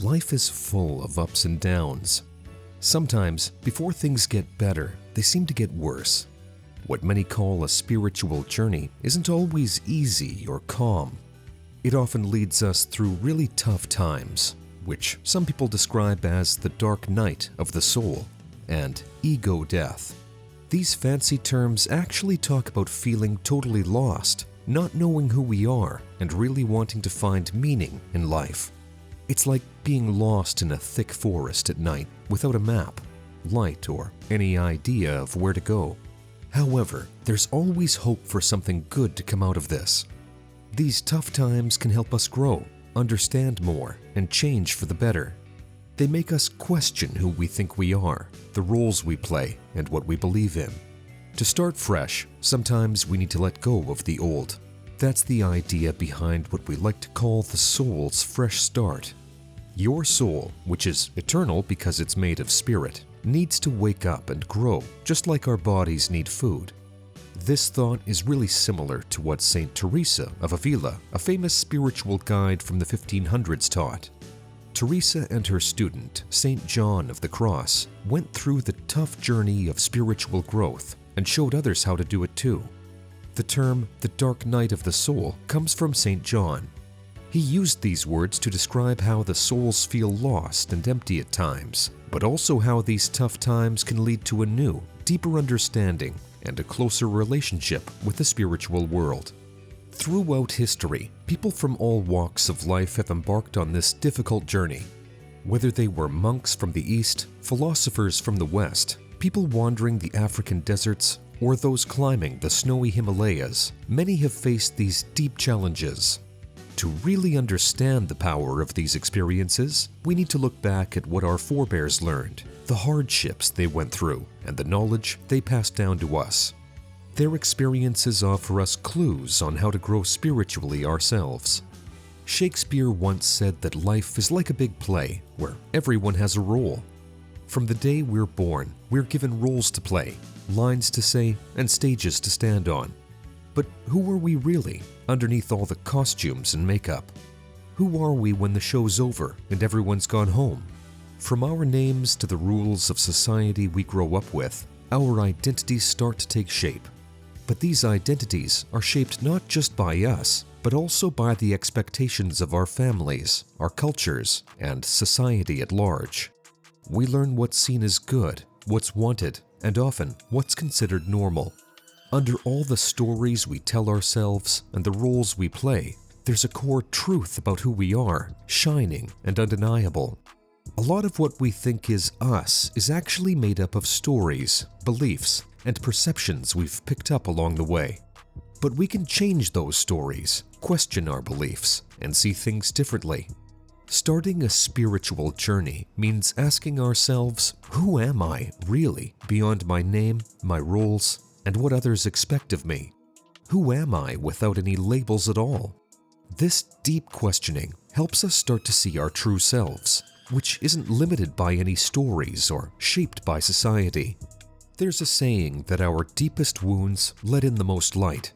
life is full of ups and downs. Sometimes, before things get better, they seem to get worse. What many call a spiritual journey isn't always easy or calm. It often leads us through really tough times, which some people describe as the dark night of the soul and ego death. These fancy terms actually talk about feeling totally lost, not knowing who we are, and really wanting to find meaning in life. It's like being lost in a thick forest at night without a map, light, or any idea of where to go. However, there's always hope for something good to come out of this. These tough times can help us grow, understand more, and change for the better. They make us question who we think we are, the roles we play, and what we believe in. To start fresh, sometimes we need to let go of the old. That's the idea behind what we like to call the soul's fresh start. Your soul, which is eternal because it's made of spirit, needs to wake up and grow, just like our bodies need food. This thought is really similar to what Saint Teresa of Avila, a famous spiritual guide from the 1500s, taught. Teresa and her student, Saint John of the Cross, went through the tough journey of spiritual growth and showed others how to do it too. The term, the dark night of the soul, comes from Saint John. He used these words to describe how the souls feel lost and empty at times, but also how these tough times can lead to a new, deeper understanding and a closer relationship with the spiritual world. Throughout history, people from all walks of life have embarked on this difficult journey. Whether they were monks from the East, philosophers from the West, people wandering the African deserts, or those climbing the snowy Himalayas, many have faced these deep challenges. To really understand the power of these experiences, we need to look back at what our forebears learned, the hardships they went through, and the knowledge they passed down to us. Their experiences offer us clues on how to grow spiritually ourselves. Shakespeare once said that life is like a big play where everyone has a role. From the day we're born, we're given roles to play, lines to say, and stages to stand on. But who are we really, underneath all the costumes and makeup? Who are we when the show's over and everyone's gone home? From our names to the rules of society we grow up with, our identities start to take shape. But these identities are shaped not just by us, but also by the expectations of our families, our cultures, and society at large. We learn what's seen as good, what's wanted, and often what's considered normal. Under all the stories we tell ourselves and the roles we play, there's a core truth about who we are, shining and undeniable. A lot of what we think is us is actually made up of stories, beliefs, and perceptions we've picked up along the way. But we can change those stories, question our beliefs, and see things differently. Starting a spiritual journey means asking ourselves, who am I really beyond my name, my roles, and what others expect of me? Who am I without any labels at all? This deep questioning helps us start to see our true selves, which isn't limited by any stories or shaped by society. There's a saying that our deepest wounds let in the most light.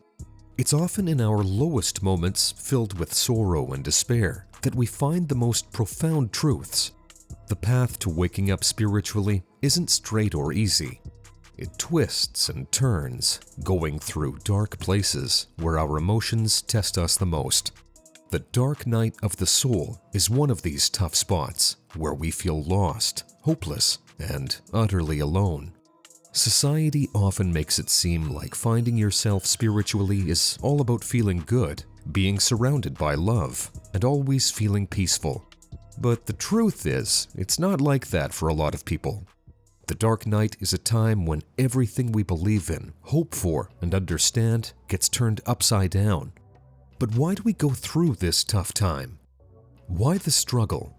It's often in our lowest moments, filled with sorrow and despair, that we find the most profound truths. The path to waking up spiritually isn't straight or easy. It twists and turns, going through dark places where our emotions test us the most. The dark night of the soul is one of these tough spots where we feel lost, hopeless, and utterly alone. Society often makes it seem like finding yourself spiritually is all about feeling good, being surrounded by love, and always feeling peaceful. But the truth is, it's not like that for a lot of people. The dark night is a time when everything we believe in, hope for, and understand gets turned upside down. But why do we go through this tough time? Why the struggle?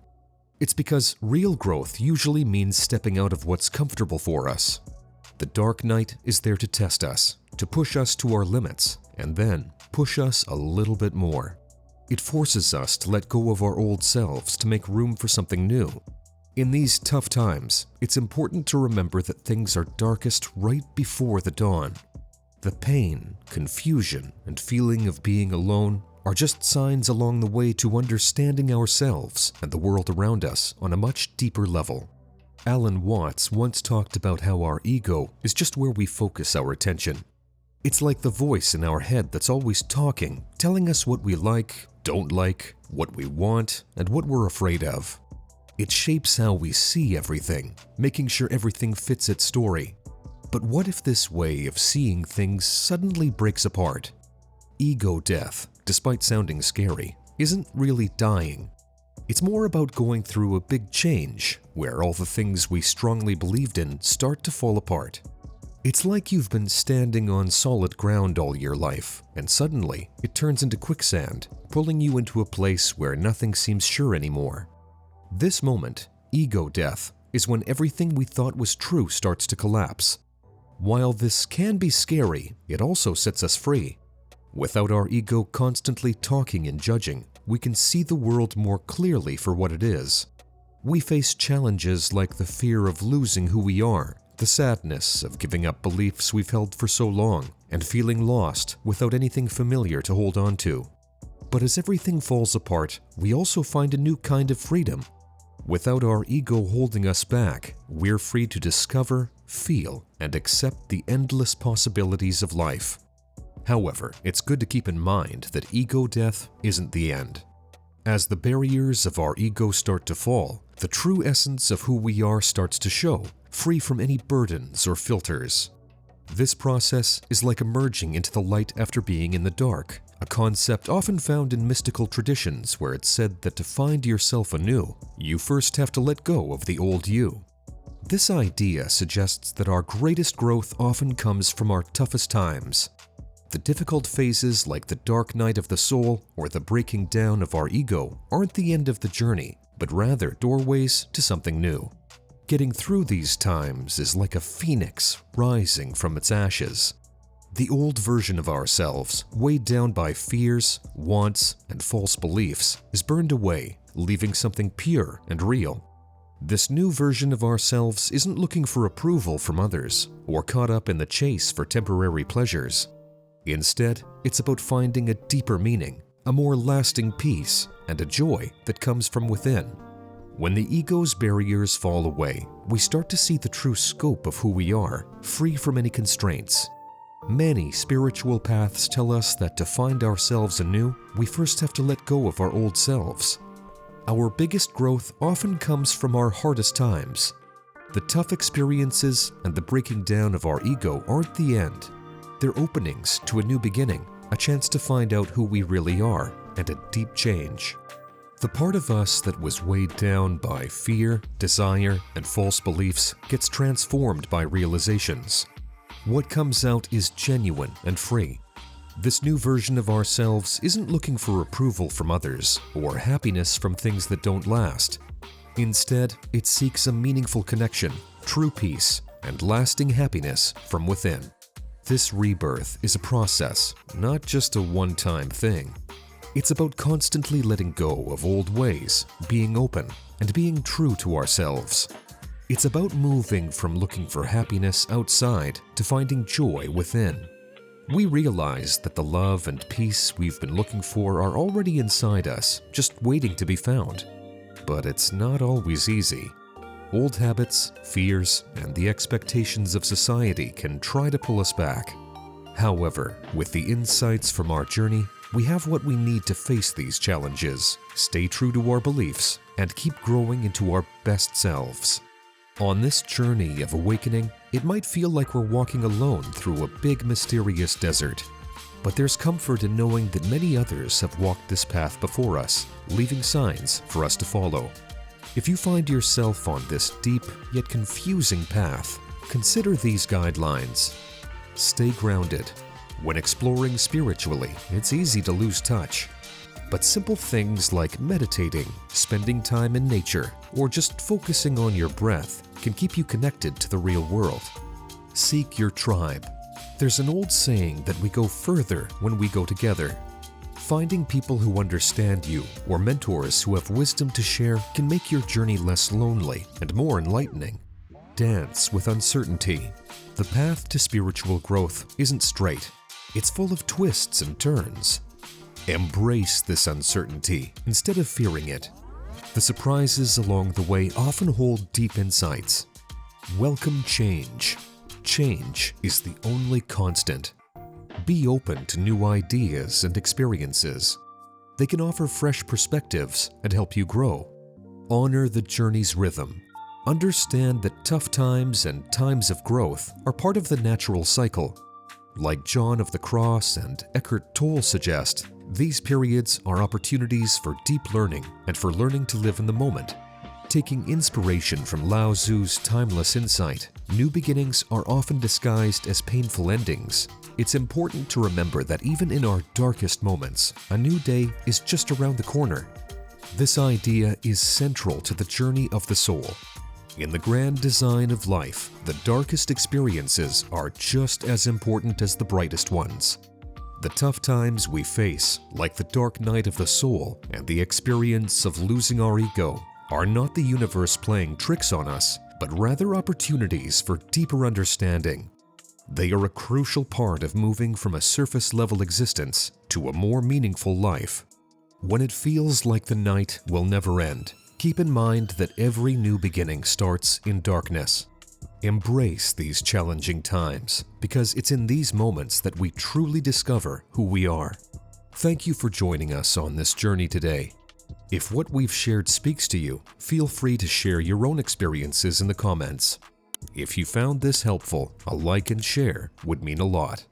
It's because real growth usually means stepping out of what's comfortable for us. The dark night is there to test us, to push us to our limits, and then push us a little bit more. It forces us to let go of our old selves to make room for something new. In these tough times, it's important to remember that things are darkest right before the dawn. The pain, confusion, and feeling of being alone are just signs along the way to understanding ourselves and the world around us on a much deeper level. Alan Watts once talked about how our ego is just where we focus our attention. It's like the voice in our head that's always talking, telling us what we like, don't like, what we want, and what we're afraid of. It shapes how we see everything, making sure everything fits its story. But what if this way of seeing things suddenly breaks apart? Ego death, despite sounding scary, isn't really dying. It's more about going through a big change where all the things we strongly believed in start to fall apart. It's like you've been standing on solid ground all your life, and suddenly it turns into quicksand, pulling you into a place where nothing seems sure anymore. This moment, ego death, is when everything we thought was true starts to collapse. While this can be scary, it also sets us free. Without our ego constantly talking and judging, we can see the world more clearly for what it is. We face challenges like the fear of losing who we are, the sadness of giving up beliefs we've held for so long, and feeling lost without anything familiar to hold on to. But as everything falls apart, we also find a new kind of freedom. Without our ego holding us back, we're free to discover, feel, and accept the endless possibilities of life. However, it's good to keep in mind that ego death isn't the end. As the barriers of our ego start to fall, the true essence of who we are starts to show, free from any burdens or filters. This process is like emerging into the light after being in the dark, a concept often found in mystical traditions where it's said that to find yourself anew, you first have to let go of the old you. This idea suggests that our greatest growth often comes from our toughest times. The difficult phases like the dark night of the soul or the breaking down of our ego aren't the end of the journey, but rather doorways to something new. Getting through these times is like a phoenix rising from its ashes. The old version of ourselves, weighed down by fears, wants, and false beliefs, is burned away, leaving something pure and real. This new version of ourselves isn't looking for approval from others or caught up in the chase for temporary pleasures. Instead, it's about finding a deeper meaning, a more lasting peace, and a joy that comes from within. When the ego's barriers fall away, we start to see the true scope of who we are, free from any constraints. Many spiritual paths tell us that to find ourselves anew, we first have to let go of our old selves. Our biggest growth often comes from our hardest times. The tough experiences and the breaking down of our ego aren't the end. They're openings to a new beginning, a chance to find out who we really are, and a deep change. The part of us that was weighed down by fear, desire, and false beliefs gets transformed by realizations. What comes out is genuine and free. This new version of ourselves isn't looking for approval from others or happiness from things that don't last. Instead, it seeks a meaningful connection, true peace, and lasting happiness from within. This rebirth is a process, not just a one-time thing. It's about constantly letting go of old ways, being open, and being true to ourselves. It's about moving from looking for happiness outside to finding joy within. We realize that the love and peace we've been looking for are already inside us, just waiting to be found. But it's not always easy. Old habits, fears, and the expectations of society can try to pull us back. However, with the insights from our journey, we have what we need to face these challenges, stay true to our beliefs, and keep growing into our best selves. On this journey of awakening, it might feel like we're walking alone through a big mysterious desert. But there's comfort in knowing that many others have walked this path before us, leaving signs for us to follow. If you find yourself on this deep yet confusing path, consider these guidelines. Stay grounded. When exploring spiritually, it's easy to lose touch. But simple things like meditating, spending time in nature, or just focusing on your breath can keep you connected to the real world. Seek your tribe. There's an old saying that we go further when we go together. Finding people who understand you or mentors who have wisdom to share can make your journey less lonely and more enlightening. Dance with uncertainty. The path to spiritual growth isn't straight. It's full of twists and turns. Embrace this uncertainty instead of fearing it. The surprises along the way often hold deep insights. Welcome change. Change is the only constant. Be open to new ideas and experiences. They can offer fresh perspectives and help you grow. Honor the journey's rhythm. Understand that tough times and times of growth are part of the natural cycle. Like John of the Cross and Eckhart Tolle suggest, these periods are opportunities for deep learning and for learning to live in the moment. Taking inspiration from Lao Tzu's timeless insight, new beginnings are often disguised as painful endings. It's important to remember that even in our darkest moments, a new day is just around the corner. This idea is central to the journey of the soul. In the grand design of life, the darkest experiences are just as important as the brightest ones. The tough times we face, like the dark night of the soul and the experience of losing our ego, are not the universe playing tricks on us, but rather opportunities for deeper understanding. They are a crucial part of moving from a surface-level existence to a more meaningful life. When it feels like the night will never end, keep in mind that every new beginning starts in darkness. Embrace these challenging times, because it's in these moments that we truly discover who we are. Thank you for joining us on this journey today. If what we've shared speaks to you, feel free to share your own experiences in the comments. If you found this helpful, a like and share would mean a lot.